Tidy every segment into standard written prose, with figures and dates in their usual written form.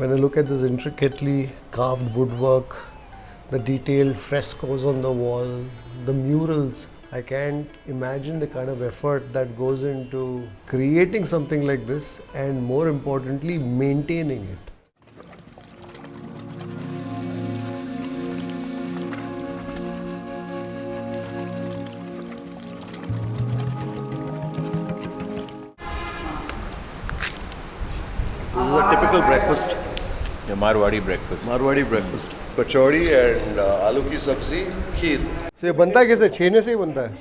When I look at this intricately carved woodwork, the detailed frescoes on the wall, the murals, I can't imagine the kind of effort that goes into creating something like this and, more importantly, maintaining it. This is a typical breakfast. The Marwadi breakfast. Marwadi breakfast. Kachori and aloo ki sabzi, kheer. So ये बनता है कैसे? छेने से ही बनता है?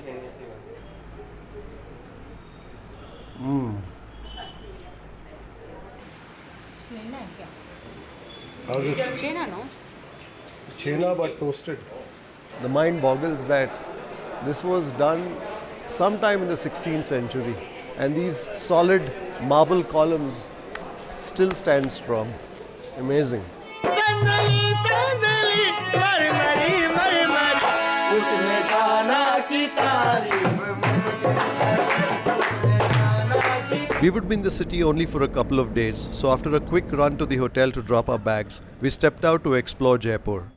How's it? Chena, no? Chena but toasted. The mind boggles that this was done sometime in the 16th century, and these solid marble columns still stand strong. Amazing. We would be in the city only for a couple of days, so after a quick run to the hotel to drop our bags, we stepped out to explore Jaipur.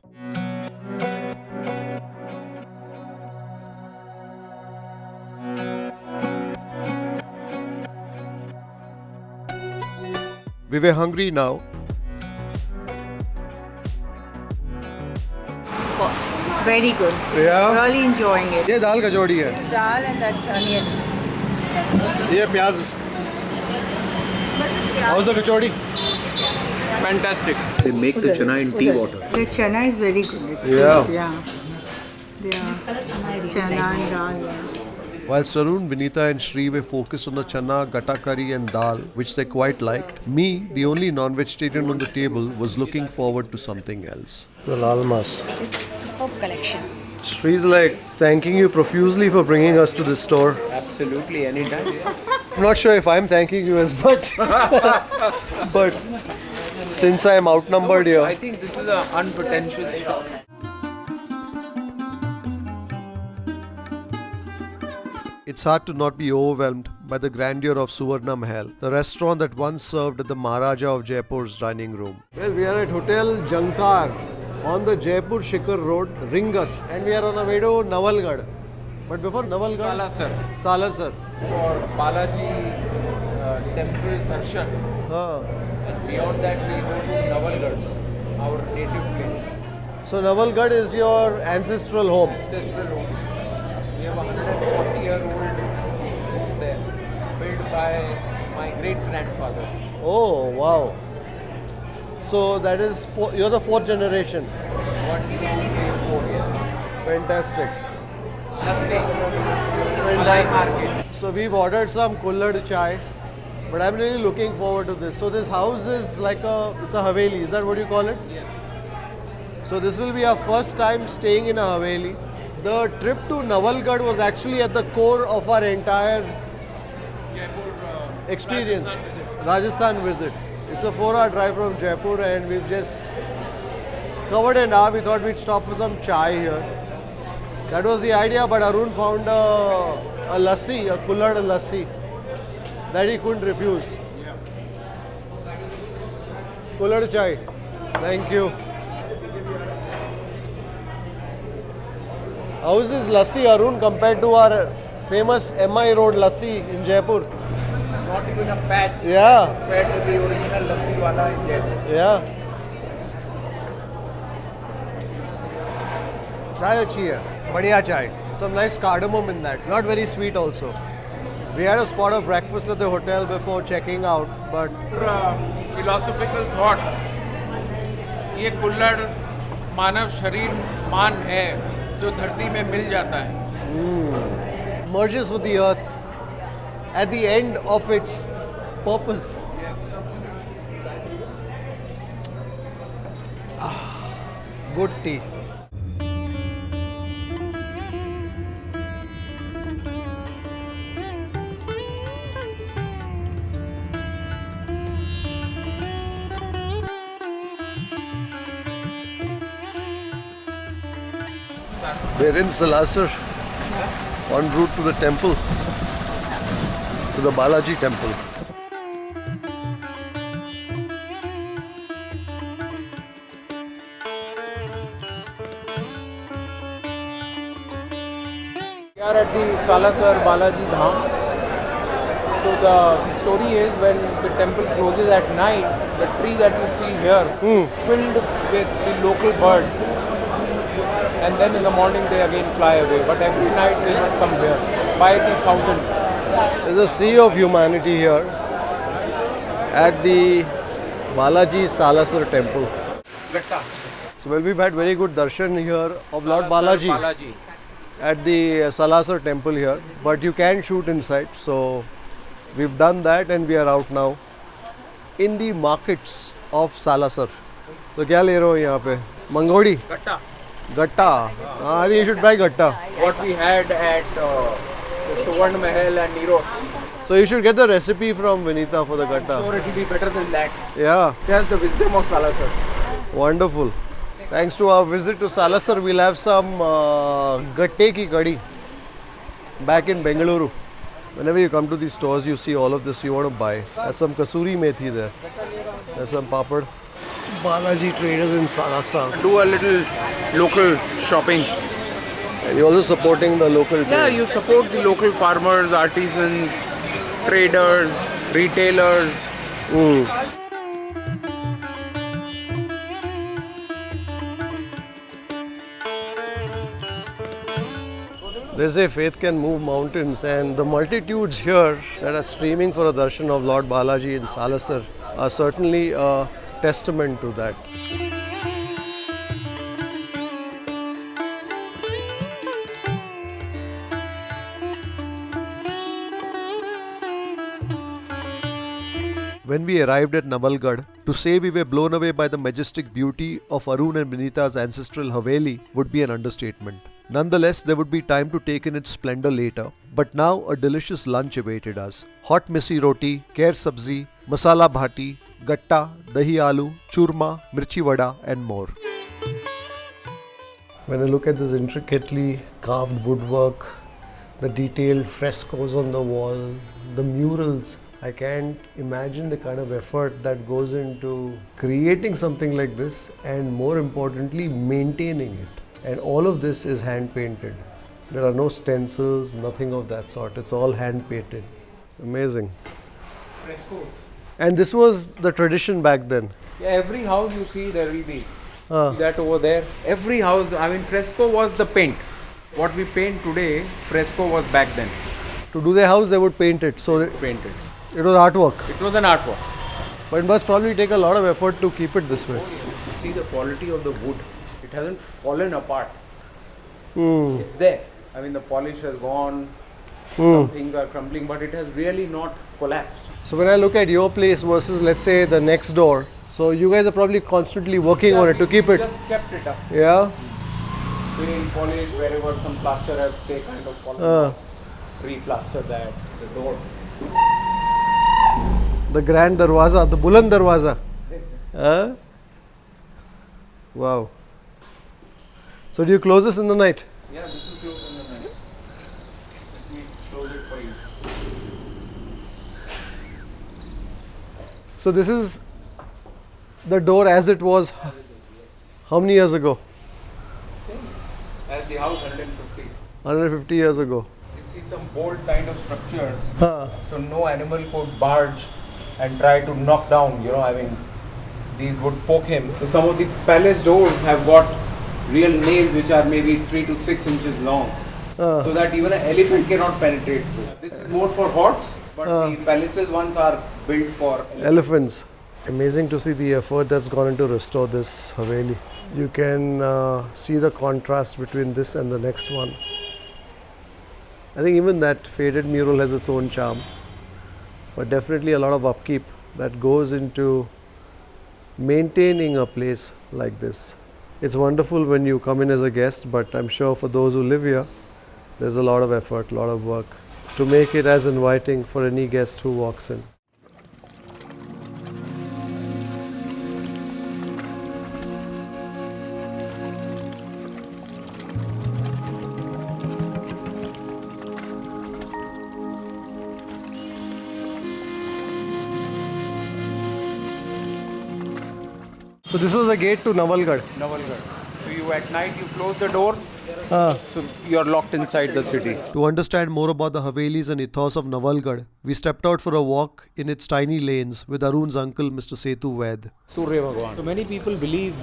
We were hungry now. Super. Very good. Yeah. Really enjoying it. ये दाल कचौड़ी है. Dal and that's onion. ये प्याज. How's the kachori? Fantastic. They make the chana in tea water. The chana is very good. It's Yeah. sweet, yeah. Chana and dal. Yeah. Whilst Arun, Vinita and Shri were focused on the chana, gata curry and dal, which they quite liked, me, the only non-vegetarian on the table, was looking forward to something else. The lal mas. Superb collection. Shri's like thanking you profusely for bringing us to this store. Absolutely, anytime. I'm not sure if I'm thanking you as much, but since I'm outnumbered here. I think this is an unpretentious shop. It's hard to not be overwhelmed by the grandeur of Suvarna Mahal, the restaurant that once served at the Maharaja of Jaipur's dining room. Well, we are at Hotel Jankar on the Jaipur Shikhar Road, Ringus, and we are on our way to Nawalgarh. But before Nawalgarh, Salasar. Salasar. For Balaji temple darshan. And beyond that we go to Nawalgarh, our native place. So Nawalgarh is your ancestral home. Ancestral home. We have a 140-year-old home there, built by my great-grandfather. Oh, wow. So that is, you're the fourth generation. 1, 2, 3, 4 years. Fantastic. Malai market. So we've ordered some kullad chai, but I'm really looking forward to this. So this house is like it's a Haveli, is that what you call it? Yes. So this will be our first time staying in a Haveli. The trip to Nawalgarh was actually at the core of our entire experience. Rajasthan visit. It's a 4-hour drive from Jaipur and we've just covered an hour. We thought we'd stop for some chai here. That was the idea, but Arun found a lassi, a kullad lassi, that he couldn't refuse. Kullad chai. Thank you. How is this lassi, Arun, compared to our famous MI Road lassi in Jaipur? Not even a patch compared to the original lassiwala in Jaipur. Yeah. Chai achhi hai. Badhiya chai. Some nice cardamom in that. Not very sweet also. We had a spot of breakfast at the hotel before checking out, but philosophical thought. ये कुल्हड़ मानव शरीर मान है जो धरती में मिल जाता है. merges with the earth at the end of its purpose. Good tea. We're in Salasar, en route to the temple, to the Balaji temple. We are at the Salasar Balaji Dham. So the story is when the temple closes at night, the tree that you see here filled with the local birds. And then in the morning they again fly away. But every night they must come here by the thousands. There's a sea of humanity here at the Balaji Salasar temple. Gatta. So well, we've had very good darshan here of Lord Balaji at the Salasar temple here. But you can shoot inside. So we've done that and we are out now in the markets of Salasar. So क्या ले रहे हो यहाँ पे? Mangodi? Gatta. Gatta. I think you should buy gatta. What we had at the Suvarna Mahal and Niros. So you should get the recipe from Vinita for the gatta. Or it will be better than that. Yeah, That's the wisdom of Salasar. wonderful. Thanks to our visit to Salasar, we'll have some gatte ki kadi back in Bengaluru. Whenever you come to these stores, you see all of this you want to buy. There's some kasuri methi there. There's some papad. Balaji traders in Salasar. Do a little local shopping. And you're also supporting the local Yeah, trade. you support the local farmers, artisans, traders, retailers. They say faith can move mountains, and the multitudes here that are streaming for a darshan of Lord Balaji in Salasar are certainly a testament to that. When we arrived at Nawalgarh, to say we were blown away by the majestic beauty of Arun and Vinita's ancestral Haveli would be an understatement. Nonetheless, there would be time to take in its splendor later. But now a delicious lunch awaited us. Hot missi roti, kair sabzi, masala bhati, gatta, dahi aloo, churma, mirchi vada and more. When I look at this intricately carved woodwork, the detailed frescoes on the wall, the murals, I can't imagine the kind of effort that goes into creating something like this and more importantly maintaining it. And all of this is hand painted. There are no stencils, nothing of that sort. It's all hand painted. Amazing. Frescoes. And this was the tradition back then. Yeah, every house you see there will be. Ah. See that over there. Every house, I mean, fresco was the paint. What we paint today, fresco was back then. To do their house, they would paint it. So Painted. it was artwork. It was an artwork. But it must probably take a lot of effort to keep it this way. See the quality of the wood. It hasn't fallen apart. Hmm. It's there. I mean, the polish has gone. Some things are crumbling, but it has really not collapsed. So when I look at your place versus let's say the next door, so you guys are probably constantly working on it to keep it. Just kept it up. Yeah. Paint, polish, wherever some plaster has say kind of fallen off. Re-plaster that, the door. The grand darwaza, the Buland darwaza. Huh? Wow. So do you close this in the night? Yeah, this is closed in the night. Let me close it for you. So this is the door as it was how many years ago? As the house 150. 150 years ago. You see some bold kind of structures. Huh. So no animal could barge and try to knock down, I mean, these would poke him. So some of the palace doors have got real nails which are maybe 3 to 6 inches long. So that even an elephant cannot penetrate through. This is more for horse, but the palaces ones are built for Elephants. Amazing to see the effort that's gone into restore this Haveli. You can see the contrast between this and the next one. I think even that faded mural has its own charm, but definitely a lot of upkeep that goes into maintaining a place like this. It's wonderful when you come in as a guest, but I'm sure for those who live here, there's a lot of effort, a lot of work to make it as inviting for any guest who walks in. So this was the gate to Nawalgarh. Nawalgarh. So you at night you close the door So you're locked inside the city. To understand more about the Havelis and ethos of Nawalgarh, we stepped out for a walk in its tiny lanes with Arun's uncle, Mr. Setu Vaid. Surya Bhagwan. So many people believe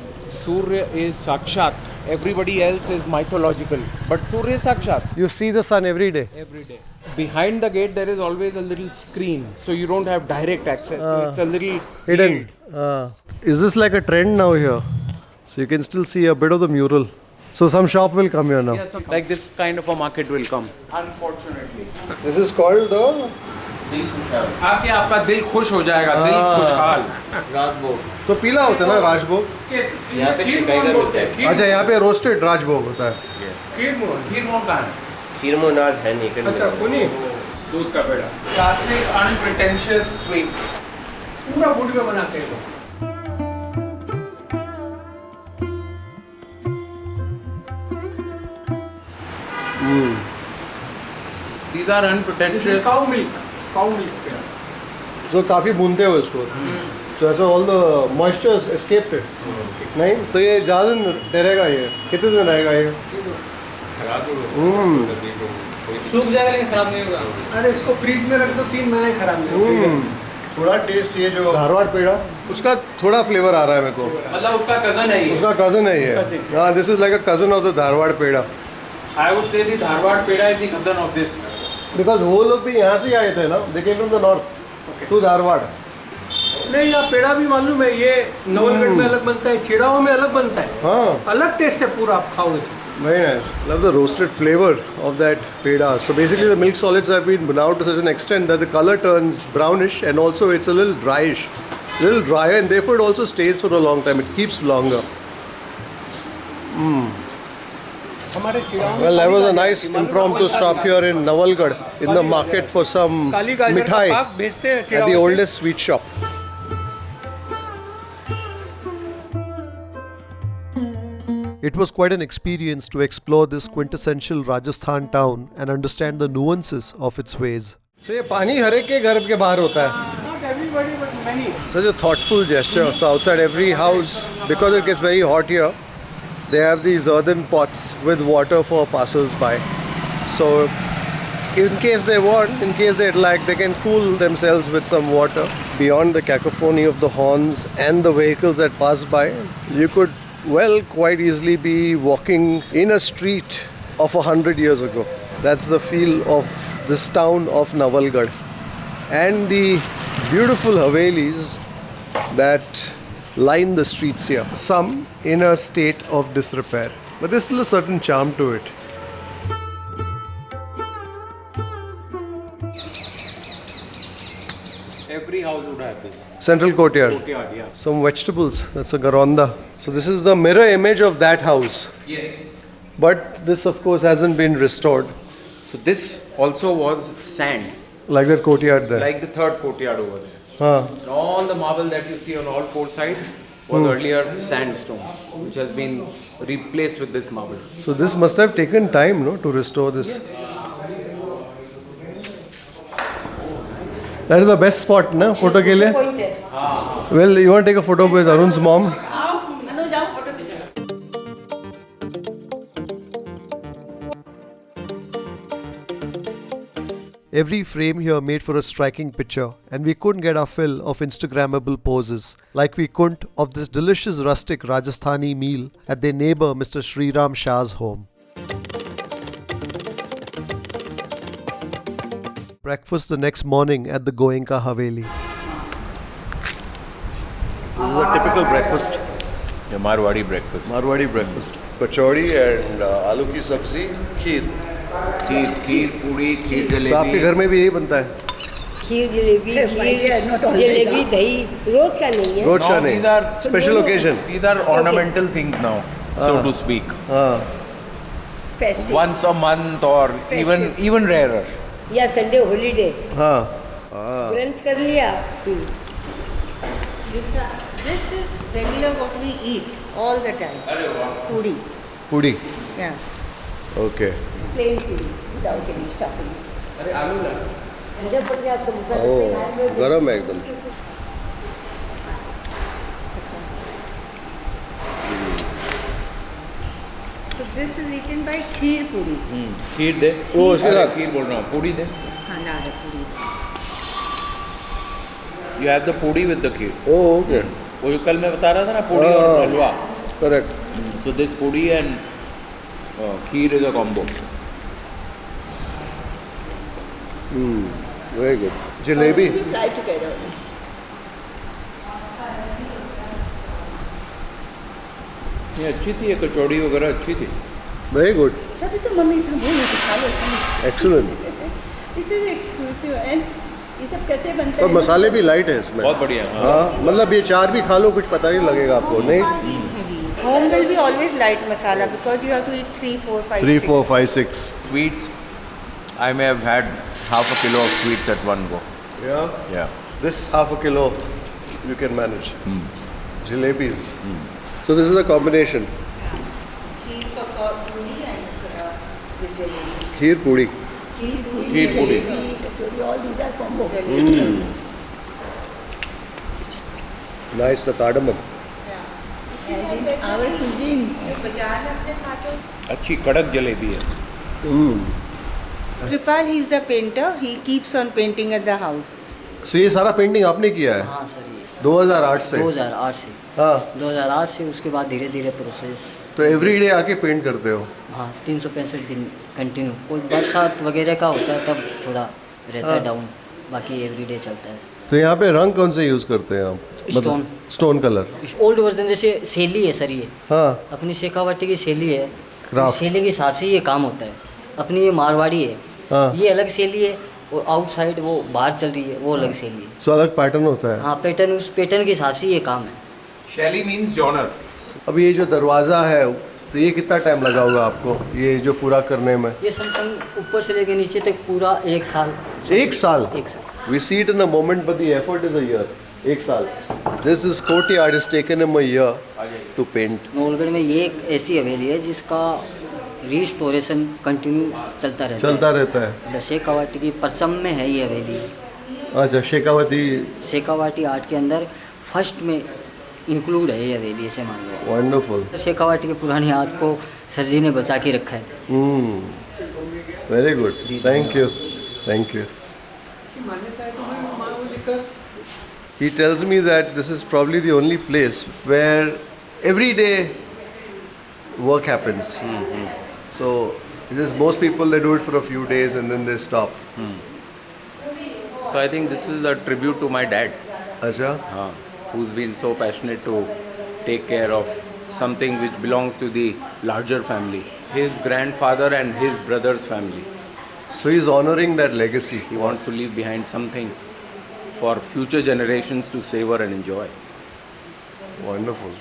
Surya is Sakshat. Everybody else is mythological. But Surya is Sakshat. You see the sun every day. Every day. Behind the gate there is always a little screen. So you don't have direct access. So it's a little Hidden. Is this like a trend now here? So you can still see a bit of the mural. So some shop will come here now. Yeah, like this kind of a market will come. Unfortunately. This is called the आके आपका दिल खुश हो जाएगा, दिल खुशहाल. राजभोग. तो पीला होता है ना राजभोग. यहाँ पे शिकाई का मिलता है. अच्छा यहाँ पे रोस्टेड राजभोग होता है. खीर मोहन कहाँ है? खीर मोहन है नहीं कहीं. अच्छा कुनी दूध का पेड़ा. Classic unpretentious sweet. पूरा वुड में बनाते हैं लोग. These are unpretentious. This is cow milk. Cow milk. So काफी भूनते हो इसको. So ऐसा all the moisture escaped it. नहीं तो ये ज़्यादा दिन रहेगा ये. कितने दिन रहेगा ये? सूख जाएगा लेकिन खराब नहीं होगा. अरे इसको फ्रिज में रख दो 3 महीने खराब नहीं होगा. थोड़ा टेस्ट ये जो धारवाड़ पेड़ा उसका थोड़ा फ्लेवर आ रहा है मेरे को. मतलब उसका कजन है ये. उसका कजन है ये. हाँ, this is like a cousin of the Dharwad peda. I would say the Dharwad peda is the cousin of this. Because वो लोग भी यहाँ से आए थे ना. They came from the north to Dharwad. नहीं यहाँ पेड़ा भी मालूम है. ये नवलगढ़ में अलग बनता है, चिड़ाओं में अलग बनता है. हाँ. अलग टेस्ट है पूरा आप खाओगे तो. Very nice. Love the roasted flavor of that peda. So basically the milk solids have been browned to such an extent that the color turns brownish and also it's a little dryish. A little drier and therefore it also stays for a long time. It keeps longer. Well, that was a nice impromptu stop here in Nawalgarh in the market for some mithai at the oldest sweet shop. It was quite an experience to explore this quintessential Rajasthan town and understand the nuances of its ways. So ये पानी हर एक के घर के बाहर होता है. Not everybody but many. Such a thoughtful gesture. So outside every house, because it gets very hot here, they have these earthen pots with water for passers-by. So in case they want, in case they'd like, they can cool themselves with some water. Beyond the cacophony of the horns and the vehicles that pass by, you could quite easily be walking in a street of 100 years ago. That's the feel of this town of Nawalgarh. And the beautiful Havelis that line the streets here. Some in a state of disrepair, but there's still a certain charm to it. Every house would have this. Central courtyard. Courtyard, yeah. Some vegetables. That's a garonda. So this is the mirror image of that house. Yes. But this of course hasn't been restored. So this also was sand. Like that courtyard there. Like the third courtyard over there. Huh. And all the marble that you see on all 4 sides was earlier sandstone, which has been replaced with this marble. So this must have taken time, no, to restore this. Yes. That is the best spot, na, photo ke liye? Well, you want to take a photo with Arun's mom? Every frame here made for a striking picture, and we couldn't get our fill of Instagrammable poses, like we couldn't of this delicious rustic Rajasthani meal at their neighbor Mr. Sriram Shah's home. Breakfast the next morning at the Goenka Haveli. This is a typical breakfast. ये Marwari breakfast. Marwadi breakfast. Kachori and aloo ki sabzi, kheer. खीर पूड़ी खीर तो आपके घर में भी यही बनता है? खीर जलेबी जलेबी दही रोज का नहीं है. रोज का These नहीं. are Special occasion. These are ornamental things now, so to speak. हाँ. Festive Once a month or even rarer. या संडे हॉलीडे हाँ. ब्रंच कर लिया. This is regular what we eat all the time. Puri. Puri. Yeah. Okay. Plane पूरी without any stuffing. अरे आलू ला. ठंडे पड़ गया समोसा Oh, गरम है एकदम. So This is eaten by kheer puri. खीर दे ओ, उसके साथ? खीर बोल रहा हूँ पूड़ी दे हाँ ना puri. You have the pudi with the kheer. Oh, okay. वो जो कल मैं बता रहा था ना pudi और हलवा. Correct. So this pudi and kheer is a combo. Very good. Jalebi. Try together. ये अच्छी थी ये कचौड़ी वगैरह अच्छी थी. Very good. तभी तो मम्मी इतना बोल रही थी खा लो. Excellent. This is exclusive and ये सब कैसे बनता और मसाले भी लाइट है इसमें. बहुत बढ़िया. हाँ, मतलब ये 4 भी खा लो कुछ पता नहीं लगेगा आपको. नहीं. Home will be always light masala because you have to eat 3, 4, 5, 3, 6. 4, 5, 6. Sweets. I may have had half a kilo of sweets at one go. Yeah. Yeah. This half a kilo you can manage. Jalebis. So this is a combination. Kheer puri and with jalebi. Kheer puri. Kheer pudi. Kachori all these are combo. Nice, the cardamom. Our cuisine. बाजार में अपने खाते हो. अच्छी कड़क जलेबी है. Kripal, he is the painter. He keeps on painting at the house. So ये सारा पेंटिंग आपने किया है हाँ सर ये 2008 से. 2008 से हाँ. 2008 से उसके बाद धीरे धीरे प्रोसेस. तो एवरीडे आके पेंट करते हो. हाँ 365 दिन कंटिन्यू. कोई बरसात वगैरह का होता है तब थोड़ा रहता है डाउन. बाकी एवरीडे चलता है. तो यहाँ पे रंग कौन से यूज करते हैं आप? Stone. Stone colour. Old version जैसे शैली है सर ये. हाँ. अपनी शेखावाटी की शैली है. Craft. शैली के हिसाब से ये काम होता है. अपनी ये मारवाड़ी है. हाँ. ये अलग शैली है और आउटसाइड वो बाहर चल रही है वो अलग शैली है. सो अलग पैटर्न होता है. हाँ पैटर्न उस पैटर्न के हिसाब से ये काम है. शैली मीन्स जॉनर. अब ये जो दरवाज़ा है तो ये कितना टाइम लगा होगा आपको ये जो पूरा करने में? ये समथिंग ऊपर से लेके नीचे तक पूरा 1 साल. 1 साल. 1 साल. We see it in a moment, but the effort is a year. 1 साल. This courtyard has taken him a year to paint. Nawalgarh में ये एक ऐसी हवेली है जिसका रिस्टोरेशन कंटिन्यू चलता रहता है. शेखावाटी की परचम में है ये हवेली. अच्छा, शेखावती. शेखावाटी आर्ट के अंदर फर्स्ट में इंक्लूड है ये हवेली ऐसे मान लो. Wonderful. शेखावाटी की पुरानी आर्ट को सर जी ने बचा के रखा है. Very good. Thank you. Thank you. मान्यता है तो मैं वहाँ वो लिखकर He tells me that this is probably the only place where every day work happens. So because most people they do it for a few days and then they stop. So I think this is a tribute to my dad. Acha. Who's been so passionate to take care of something which belongs to the larger family. His grandfather and his brother's family. So he's honoring that legacy. He wants to leave behind something for future generations to savor and enjoy. Wonderful.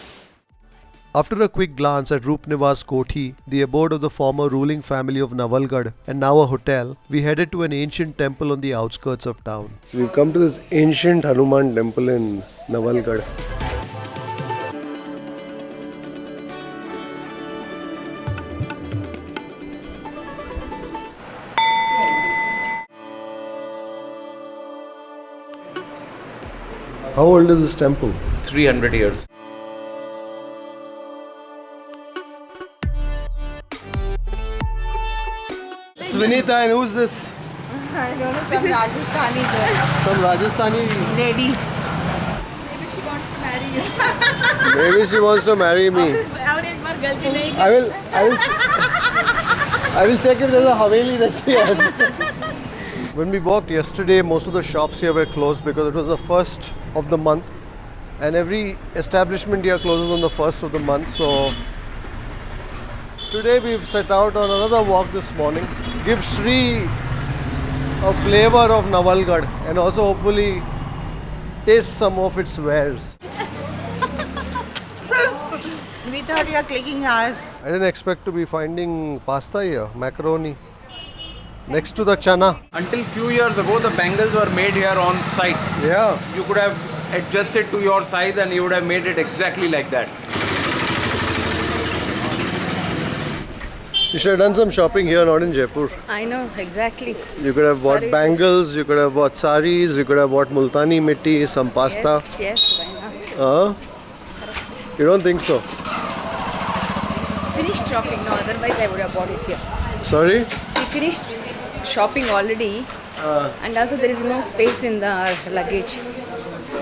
After a quick glance at Roop Niwas Kothi, the abode of the former ruling family of Nawalgarh and now a hotel, we headed to an ancient temple on the outskirts of town. So we've come to this ancient Hanuman temple in Nawalgarh. How old is this temple? 300 years. It's Vinita, and who's this? I don't know, some Rajasthani girl. Some Rajasthani Lady. Maybe she wants to marry you. Maybe she wants to marry me. और एक बार गलती नहीं I will check if there's a Haveli that she has. When we walked yesterday, most of the shops here were closed because it was the first of the month, and every establishment here closes on the first of the month. So today we've set out on another walk this morning, give Shri a flavor of Nawalgarh and also hopefully taste some of its wares. We thought you are clicking ours. I didn't expect to be finding pasta here, macaroni, next to the chana. Until few years ago, the bangles were made here on site. Yeah. You could have adjusted to your size and you would have made it exactly like that. You should have done some shopping here, not in Jaipur. I know, exactly. You could have bought bangles, you could have bought saris, you could have bought multani mitti, some pasta. Yes, why not? You don't think so? finished shopping now, otherwise I would have bought it here. Sorry? We finished shopping already, and also there is no space in the luggage.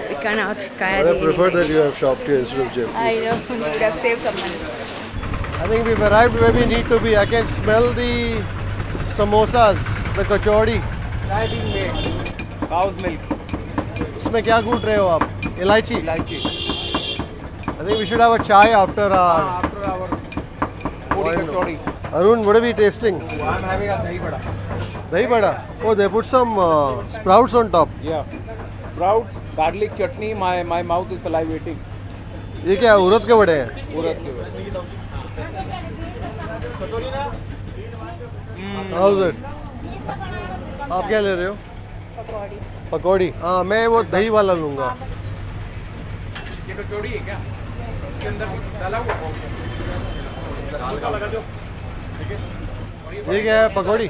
We cannot carry. I prefer any that you have shopped here instead of Jaipur. I know, we would have saved some money. I think we've arrived where we need to be. I can smell the samosas, the kachori. Chai being made. Cow's milk. इसमें क्या कूट रहे हो आप? इलायची. Ilaichi. I think we should have a chai after our. After our puri kachori. Arun, what are we tasting? I'm having a dahi vada. Dahi vada. Oh, they put some sprouts on top. Yeah. Sprouts, garlic chutney. My mouth is salivating. ये क्या उड़द के वड़े हैं? Urad ke vada. How's it? आप क्या ले रहे हो? पकौड़ी. हाँ, मैं वो दही वाला लूँगा. ये कचौड़ी है क्या? इसके अंदर डाला हुआ है? लगा दो. ये क्या है? पकौड़ी.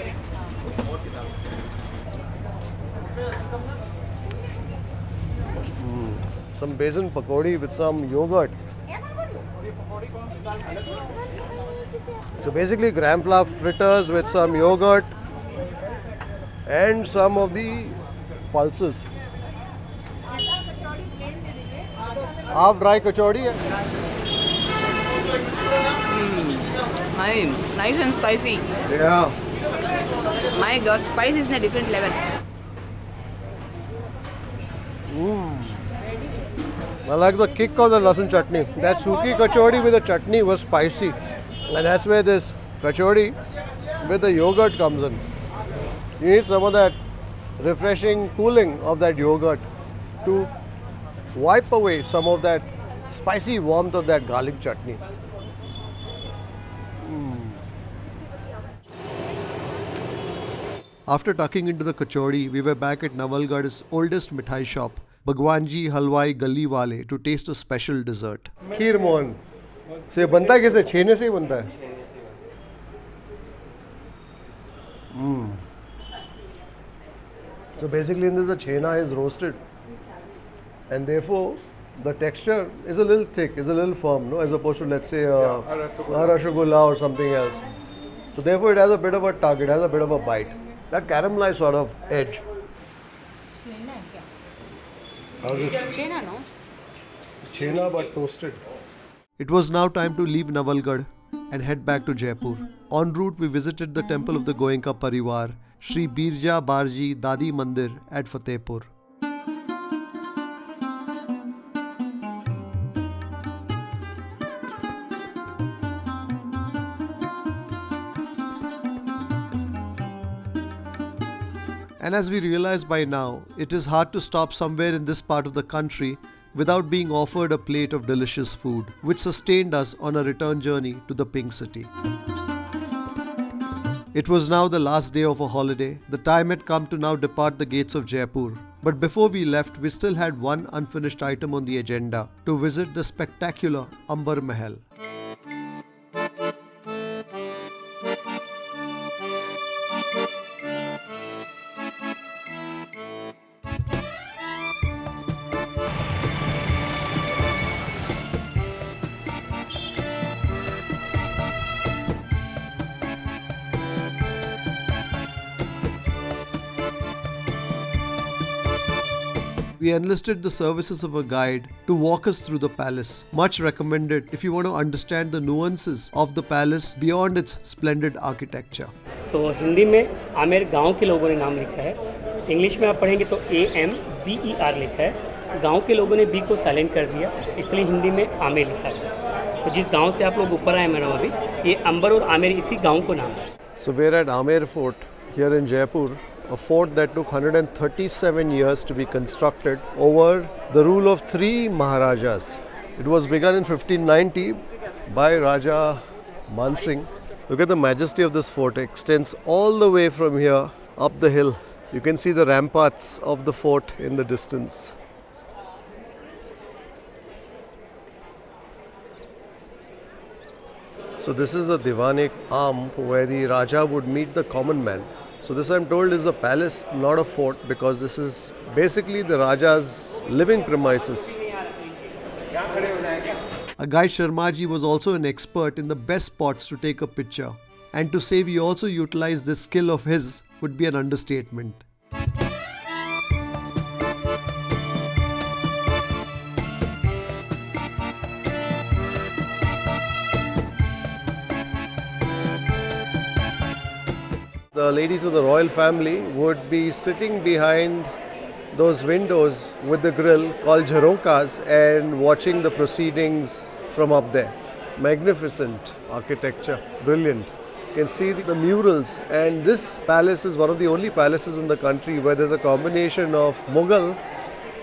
Some besan pakodi with some yogurt. So basically gram flour fritters with some yogurt and some of the pulses. Half dry kachori hai. Nice and spicy. Yeah. My God, spice is in a different level. I like the kick of the lasun chutney. That suki kachori with the chutney was spicy. And that's where this kachori with the yogurt comes in. You need some of that refreshing cooling of that yogurt to wipe away some of that spicy warmth of that garlic chutney. After tucking into the kachori, we were back at Nawalgarh's oldest mithai shop, Bhagwanji Halwai Galli Wale, to taste a special dessert. Kheer Mohan. So ये बनता है कैसे? छेने से ही बनता है? So basically in this the chhena is roasted and therefore the texture is a little thick, is a little firm, no, as opposed to let's say a rasgulla or something else. So therefore it has a bit of a tug, it has a bit of a bite. That caramelized sort of edge. How's it? Chena, no? Chhena but toasted. It was now time to leave Nawalgarh and head back to Jaipur. En route, we visited the temple of the Goenka Parivar, Shri Beerja Barjee Dadee Mandir at Fatehpur. And as we realize by now, it is hard to stop somewhere in this part of the country without being offered a plate of delicious food, which sustained us on a return journey to the Pink City. It was now the last day of a holiday. The time had come to now depart the gates of Jaipur. But before we left, we still had one unfinished item on the agenda: to visit the spectacular Amber Mahal. We enlisted the services of a guide to walk us through the palace. Much recommended if you want to understand the nuances of the palace beyond its splendid architecture. So Hindi में आमेर गांव के लोगों ने नाम लिखा है. English में आप पढ़ेंगे तो AMBER लिखा है. गांव के लोगों ने B को साइलेंट कर दिया, इसलिए हिंदी में आमेर लिखा है. तो जिस गांव से आप लोग ऊपर आए मैडम अभी, ये अंबर और आमेर इसी गांव को नाम है. So we're at Amer Fort here in Jaipur, a fort that took 137 years to be constructed over the rule of 3 Maharajas. It was begun in 1590 by Raja Mansingh. Look at the majesty of this fort. It extends all the way from here up the hill. You can see the ramparts of the fort in the distance. So this is the Divanik arm where the Raja would meet the common man. So this, I'm told, is a palace, not a fort, because this is basically the Raja's living premises. Our guide Sharmaji was also an expert in the best spots to take a picture. And to say we also utilized this skill of his would be an understatement. The ladies of the royal family would be sitting behind those windows with the grill called jharokas and watching the proceedings from up there. Magnificent architecture, brilliant. You can see the murals, and this palace is one of the only palaces in the country where there's a combination of Mughal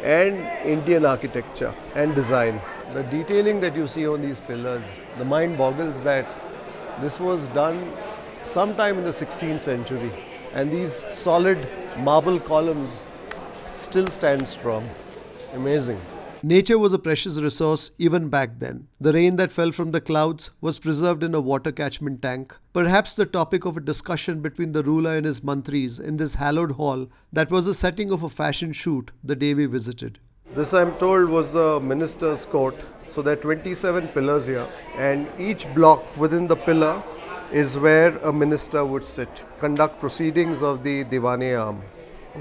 and Indian architecture and design. The detailing that you see on these pillars, the mind boggles that this was done sometime in the 16th century, and these solid marble columns still stand strong. Amazing. Nature was a precious resource even back then. The rain that fell from the clouds was preserved in a water catchment tank, perhaps the topic of a discussion between the ruler and his mantris in this hallowed hall that was the setting of a fashion shoot the day we visited. This, I'm told, was the minister's court. So there are 27 pillars here, and each block within the pillar is where a minister would sit, conduct proceedings of the Diwane arm.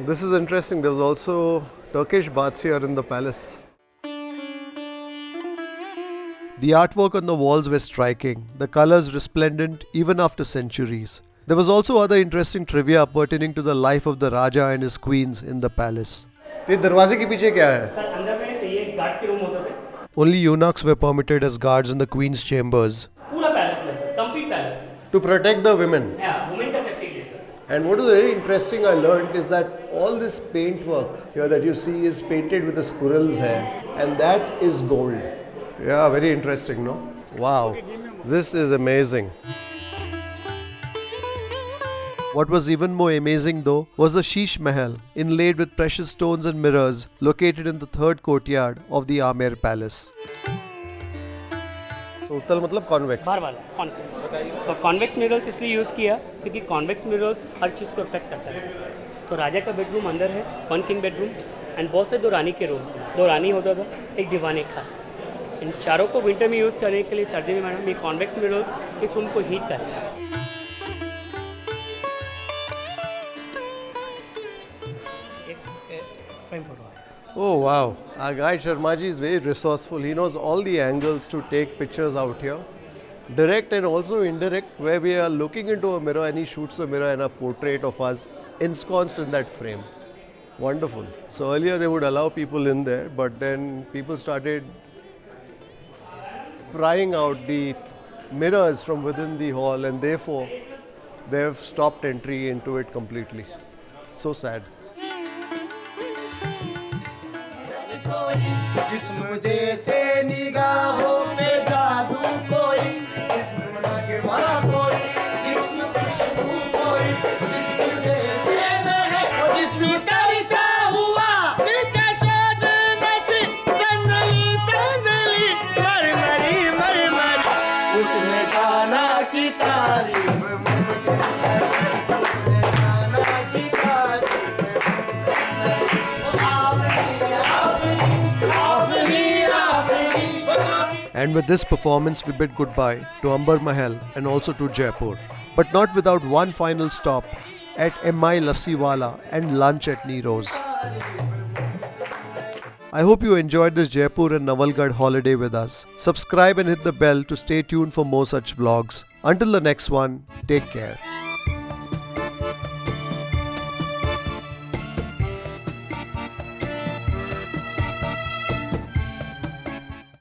This is interesting. There was also Turkish baths here in the palace. The artwork on the walls were striking, the colors resplendent even after centuries. There was also other interesting trivia pertaining to the life of the Raja and his queens in the palace. ये दरवाजे के पीछे क्या है? Sir अंदर में ये guards के रूम होते थे. Only eunuchs were permitted as guards in the queen's chambers. पूरा पैलेस में sir, complete palace. To protect the women. Yeah, women का सेफ्टी के लिए sir. And what is very interesting I learned is that all this paint work here that you see is painted with the squirrel's hair, and that is gold. Yeah, very interesting, no? Wow, this is amazing. What was even more amazing though was the Sheesh Mahal, inlaid with precious stones and mirrors, located in the third courtyard of the Amer palace. So, उत्तल मतलब convex. बाहर वाला convex. तो convex mirrors इसलिए use किया क्योंकि convex mirrors हर चीज़ को affect करता है. तो राजा का बेडरूम अंदर है, वन किंग बेडरूम, एंड बहुत से दो रानी के रूम्स हैं. दो रानी होता था, एक दीवान, एक खास. इन चारों को विंटर में यूज़ करने के लिए सर्दी में मैडम ये कॉन्वेक्स मिरर्स इस रूम को हीट करता है. Oh wow, our guide Sharmaji is very resourceful. He knows all the angles to take pictures out here. Direct and also indirect, where we are looking into a mirror and he shoots a mirror and a portrait of us ensconced in that frame. Wonderful. So earlier they would allow people in there, but then people started prying out the mirrors from within the hall, and therefore they have stopped entry into it completely. So sad. जिस्म जैसे निगाहों पे जादू कोई, जिस्म के मारा कोई, जिस्म खुशबू कोई, जिस्म जैसे महक, और जिस्म तरिशा हुआ, दिल का शाद नशी, संदली संदली, मरमरी मरमरी, उसने जाना की तारीफ मुमकिन नहीं, उसने जाना की तारीफ मुमकिन नहीं. And with this performance, we bid goodbye to Amber Mahal and also to Jaipur. But not without one final stop at MI Lassiwala and lunch at Niros. I hope you enjoyed this Jaipur and Nawalgarh holiday with us. Subscribe and hit the bell to stay tuned for more such vlogs. Until the next one, take care.